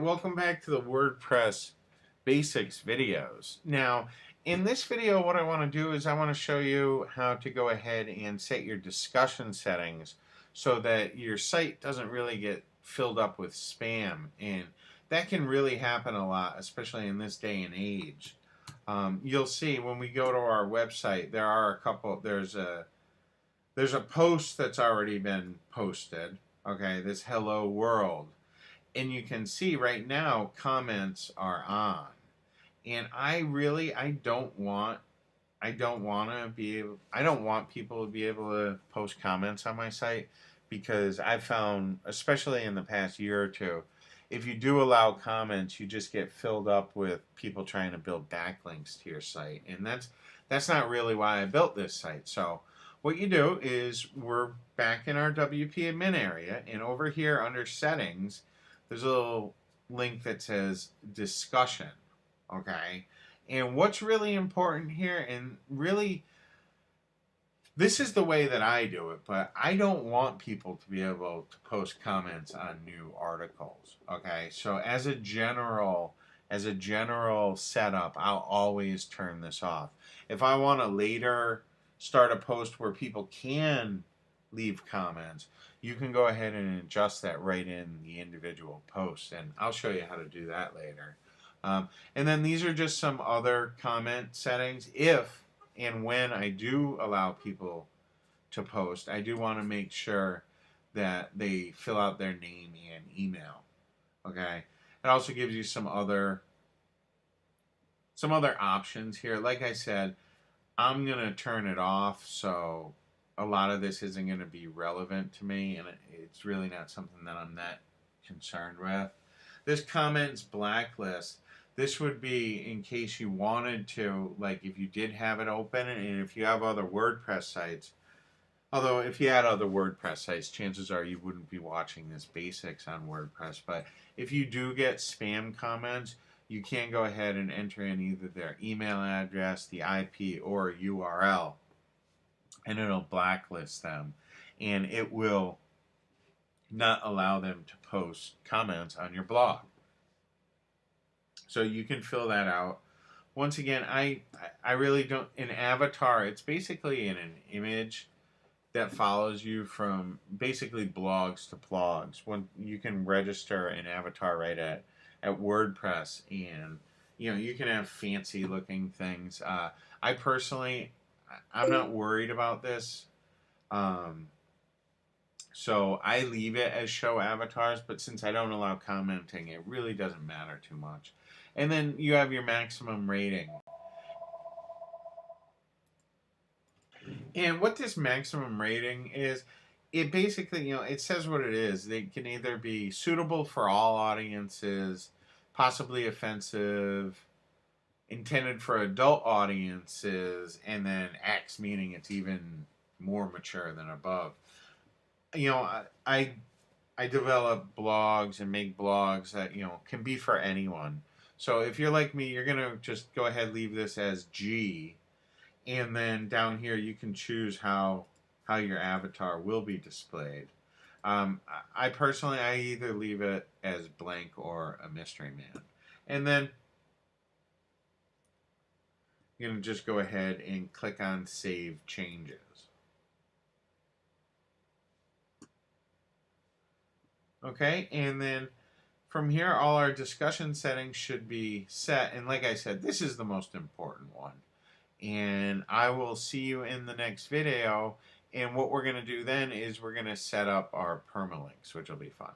welcome back to the WordPress basics videos. Now, in this video, what I want to do is I want to show you how to go ahead and set your discussion settings so that your site doesn't really get filled up with spam. And that can really happen a lot, especially in this day and age. You'll see when we go to our website, there's a post that's already been posted. Okay, this hello world. And you can see right now comments are on, and I don't want people to be able to post comments on my site, because I've found, especially in the past year or two, if you do allow comments, you just get filled up with people trying to build backlinks to your site, and that's not really why I built this site. So what you do is, we're back in our WP admin area, and over here under settings, there's a little link that says discussion, okay? And what's really important here, and really, this is the way that I do it, but I don't want people to be able to post comments on new articles, okay? So as a general setup, I'll always turn this off. If I want to later start a post where people can leave comments, you can go ahead and adjust that right in the individual post, and I'll show you how to do that later. And then these are just some other comment settings. If and when I do allow people to post, I do want to make sure that they fill out their name and email. Okay, it also gives you some other options here. Like I said, I'm gonna turn it off, so a lot of this isn't going to be relevant to me, and it's really not something that I'm that concerned with. This comments blacklist, this would be in case you wanted to, like if you did have it open, and if you have other WordPress sites. Although if you had other WordPress sites, chances are you wouldn't be watching this basics on WordPress. But if you do get spam comments, you can go ahead and enter in either their email address, the IP, or URL. And it'll blacklist them, and it will not allow them to post comments on your blog. So you can fill that out. Once again, I really don't. An avatar, it's basically an image that follows you from basically blogs to blogs. When you can register an avatar right at WordPress, and you can have fancy looking things. I personally, I'm not worried about this, so I leave it as show avatars, but since I don't allow commenting, it really doesn't matter too much. And then you have your maximum rating. And what this maximum rating is, it basically, it says what it is. They can either be suitable for all audiences, possibly offensive, intended for adult audiences, and then X, meaning it's even more mature than above. I develop blogs and make blogs that can be for anyone. So if you're like me, you're gonna just go ahead and leave this as G, and then down here you can choose how your avatar will be displayed. I personally, I either leave it as blank or a mystery man, and then you're going to just go ahead and click on Save Changes. Okay, and then from here, all our discussion settings should be set. And like I said, this is the most important one. And I will see you in the next video. And what we're going to do then is we're going to set up our permalinks, which will be fun.